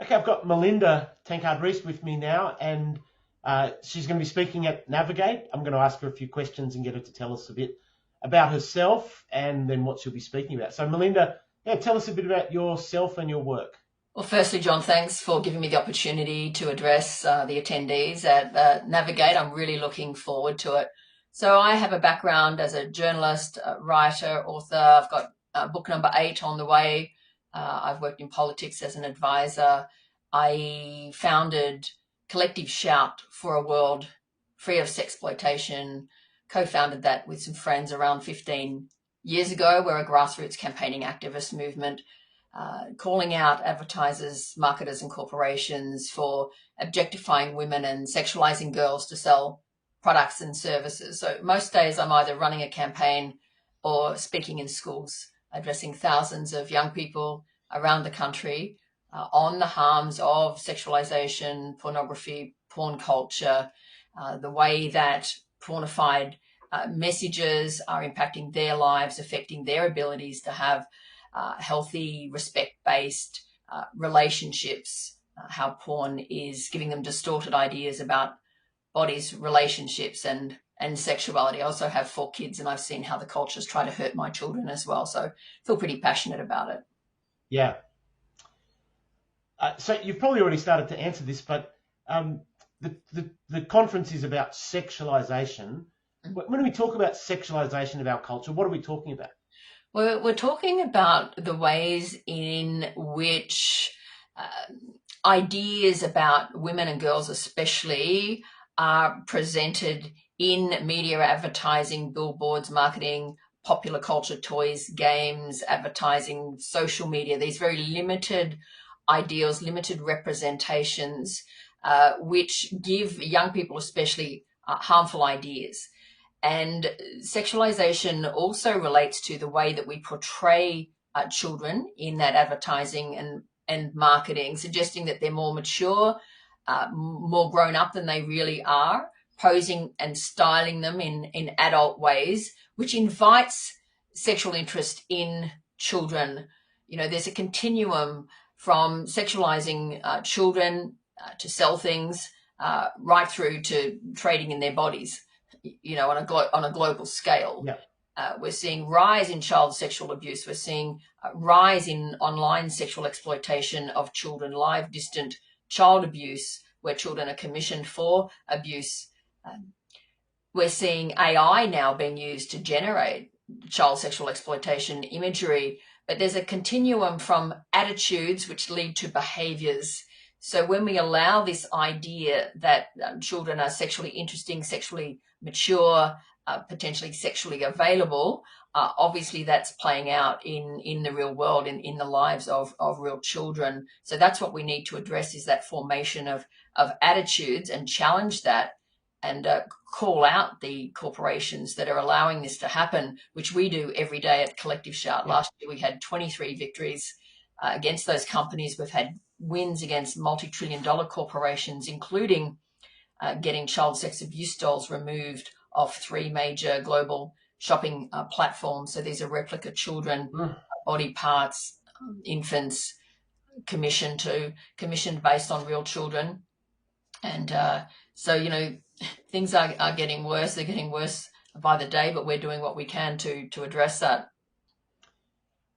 Okay, I've got Melinda Tankard Reist with me now, and she's going to be speaking at Navigate. I'm going to ask her a few questions and get her to tell us a bit about herself and then what she'll be speaking about. So, Melinda, tell us a bit about yourself and your work. Well, firstly, John, thanks for giving me the opportunity to address the attendees at Navigate. I'm really looking forward to it. So I have a background as a journalist, writer, author. I've got book number 8 on the way. I've worked in politics as an advisor. I founded Collective Shout for a World Free of Sexploitation, co-founded that with some friends around 15 years ago. We're a grassroots campaigning activist movement, calling out advertisers, marketers and corporations for objectifying women and sexualizing girls to sell products and services. So most days I'm either running a campaign or speaking in schools, addressing thousands of young people around the country on the harms of sexualization, pornography, porn culture, the way that pornified messages are impacting their lives, affecting their abilities to have healthy, respect-based relationships, how porn is giving them distorted ideas about bodies, relationships, and sexuality. I also have 4 kids, and I've seen how the cultures try to hurt my children as well. So I feel pretty passionate about it. Yeah. So you've probably already started to answer this, but the conference is about sexualization. When we talk about sexualization of our culture, what are we talking about? We're talking about the ways in which ideas about women and girls especially are presented in media, advertising, billboards, marketing, popular culture, toys, games, advertising, social media, these very limited ideals, limited representations, which give young people especially harmful ideas. And sexualization also relates to the way that we portray children in that advertising and marketing, suggesting that they're more mature, more grown up than they really are, posing and styling them in adult ways, which invites sexual interest in children. You know, there's a continuum from sexualizing children to sell things right through to trading in their bodies, you know, on a global scale. Yeah. We're seeing rise in child sexual abuse. We're seeing rise in online sexual exploitation of children, live distant child abuse, where children are commissioned for abuse. We're seeing AI now being used to generate child sexual exploitation imagery, but there's a continuum from attitudes which lead to behaviors. So when we allow this idea that children are sexually interesting, sexually mature, potentially sexually available, obviously that's playing out in the real world, in the lives of real children. So that's what we need to address, is that formation of attitudes, and challenge that, and call out the corporations that are allowing this to happen, which we do every day at Collective Shout. Last year we had 23 victories against those companies. We've had wins against multi-trillion-dollar corporations, including getting child sex abuse dolls removed off 3 major global shopping platforms. So these are replica children, body parts, infants, commissioned based on real children. And so, you know, things are getting worse. They're getting worse by the day, but we're doing what we can to address that.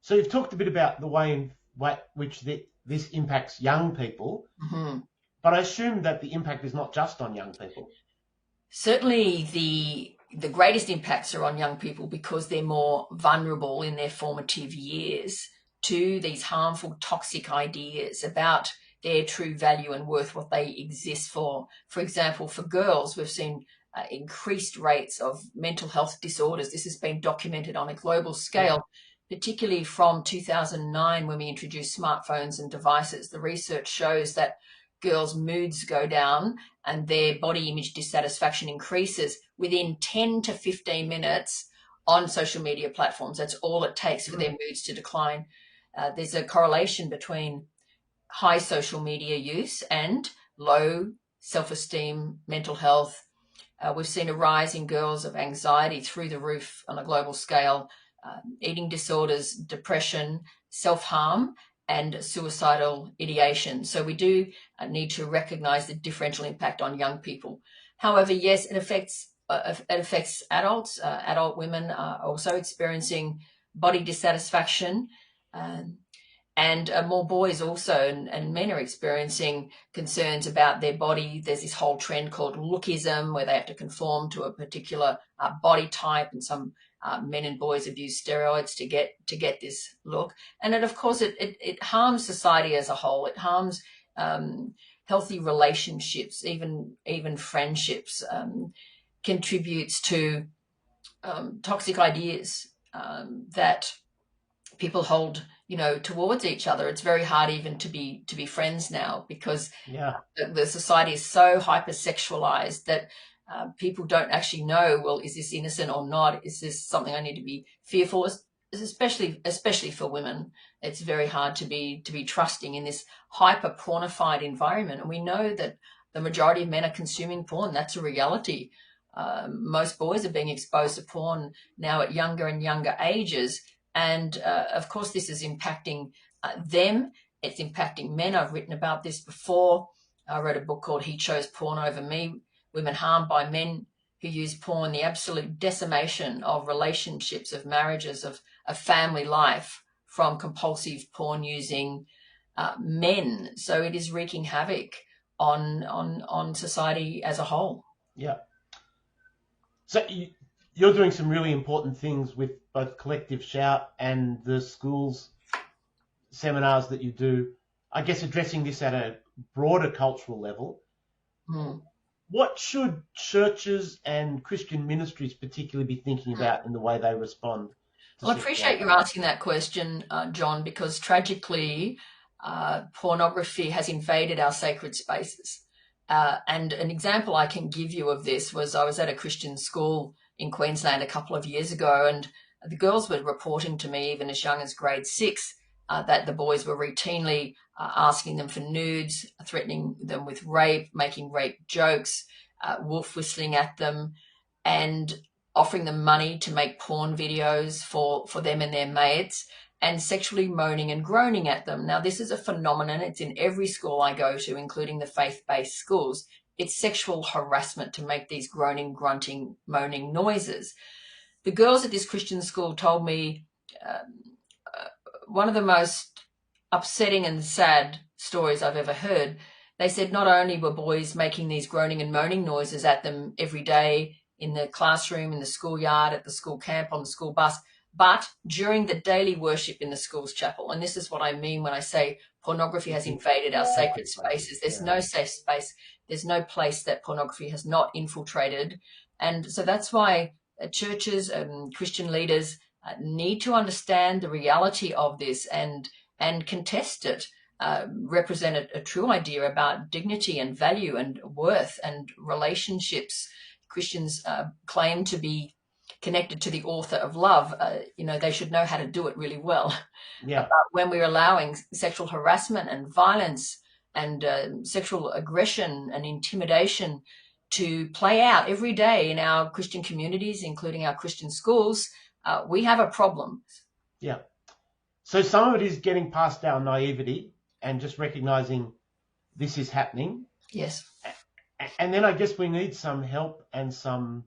So you've talked a bit about the way in which this impacts young people, but I assume that the impact is not just on young people. Certainly the greatest impacts are on young people, because they're more vulnerable in their formative years to these harmful, toxic ideas about their true value and worth, what they exist for. For example, for girls, we've seen increased rates of mental health disorders. This has been documented on a global scale, particularly from 2009, when we introduced smartphones and devices. The research shows that girls' moods go down and their body image dissatisfaction increases within 10 to 15 minutes on social media platforms. That's all it takes for their moods to decline. There's a correlation between high social media use and low self-esteem, mental health. We've seen a rise in girls of anxiety through the roof on a global scale, eating disorders, depression, self-harm, and suicidal ideation. So we do need to recognize the differential impact on young people. However, yes, it affects adults. Adult women are also experiencing body dissatisfaction, and more boys also, and men are experiencing concerns about their body. There's this whole trend called lookism, where they have to conform to a particular body type, and some men and boys abuse steroids to get this look. And of course, it harms society as a whole. It harms healthy relationships, even friendships. Contributes to toxic ideas that people hold, towards each other. It's very hard even to be friends now, because the society is so hypersexualized that people don't actually know, well, is this innocent or not? Is this something I need to be fearful? Especially for women, it's very hard to be trusting in this hyper pornified environment. And we know that the majority of men are consuming porn. That's a reality. Most boys are being exposed to porn now at younger and younger ages. And of course, this is impacting them. It's impacting men. I've written about this before. I wrote a book called He Chose Porn Over Me, Women Harmed by Men Who Use Porn, the absolute decimation of relationships, of marriages, of family life from compulsive porn using men. So it is wreaking havoc on society as a whole. Yeah. So you're doing some really important things with both Collective Shout and the schools seminars that you do, I guess addressing this at a broader cultural level. What should churches and Christian ministries particularly be thinking about in the way they respond? Well, I appreciate you asking that question, John, because tragically, pornography has invaded our sacred spaces. And an example I can give you of this was I was at a Christian school in Queensland a couple of years ago, and the girls were reporting to me, even as young as grade 6, that the boys were routinely asking them for nudes, threatening them with rape, making rape jokes, wolf whistling at them, and offering them money to make porn videos for them and their mates, and sexually moaning and groaning at them. Now, this is a phenomenon. It's in every school I go to, including the faith-based schools. It's sexual harassment to make these groaning, grunting, moaning noises. The girls at this Christian school told me one of the most upsetting and sad stories I've ever heard. They said not only were boys making these groaning and moaning noises at them every day in the classroom, in the schoolyard, at the school camp, on the school bus, but during the daily worship in the school's chapel. And this is what I mean when I say pornography has invaded our sacred spaces. There's no safe space. There's no place that pornography has not infiltrated. And so that's why churches and Christian leaders need to understand the reality of this and contest it, represent a true idea about dignity and value and worth and relationships. Christians claim to be connected to the author of love. They should know how to do it really well. Yeah. But when we're allowing sexual harassment and violence and sexual aggression and intimidation to play out every day in our Christian communities, including our Christian schools, we have a problem. Yeah. So some of it is getting past our naivety and just recognizing this is happening. Yes. And then I guess we need some help and some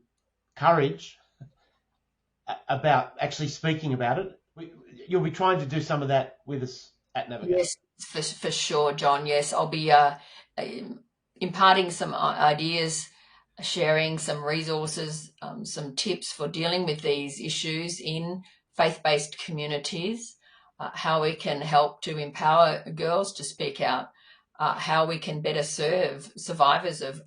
courage about actually speaking about it. You'll be trying to do some of that with us at Navigate. Yes, for sure, John. Yes, I'll be imparting some ideas, sharing some resources, some tips for dealing with these issues in faith-based communities, how we can help to empower girls to speak out, how we can better serve survivors of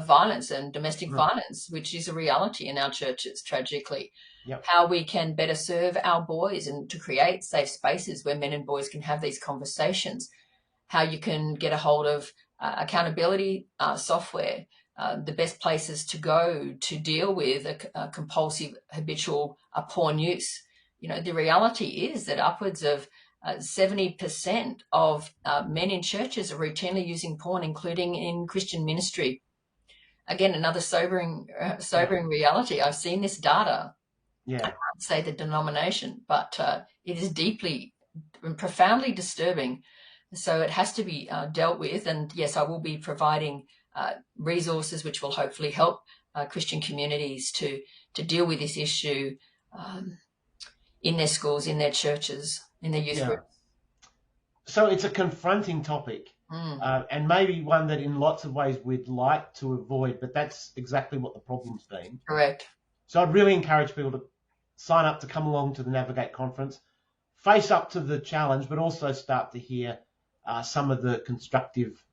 violence and domestic violence, which is a reality in our churches, tragically. Yep. How we can better serve our boys and to create safe spaces where men and boys can have these conversations. How you can get a hold of accountability software, the best places to go to deal with a compulsive, habitual porn use. The reality is that upwards of 70% of men in churches are routinely using porn, including in Christian ministry. Again, another sobering reality. I've seen this data. Yeah. I can't say the denomination, but it is deeply profoundly disturbing. So it has to be dealt with. And yes, I will be providing resources which will hopefully help Christian communities to deal with this issue in their schools, in their churches, in their youth groups. So it's a confronting topic, and maybe one that in lots of ways we'd like to avoid, but that's exactly what the problem's been. Correct. So I'd really encourage people to sign up to come along to the Navigate conference, face up to the challenge, but also start to hear some of the constructive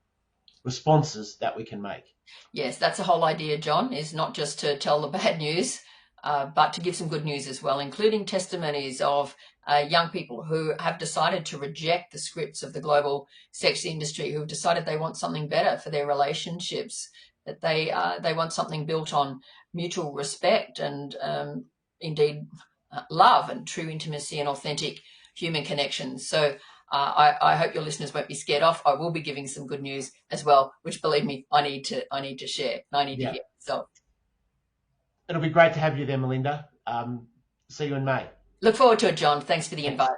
responses that we can make. Yes, that's the whole idea, John, is not just to tell the bad news, but to give some good news as well, including testimonies of young people who have decided to reject the scripts of the global sex industry, who have decided they want something better for their relationships, that they want something built on mutual respect and indeed love and true intimacy and authentic human connections. So I hope your listeners won't be scared off. I will be giving some good news as well, which, believe me, I need to share. I need to hear. So it'll be great to have you there, Melinda. See you in May. Look forward to it, John. Thanks for the invite.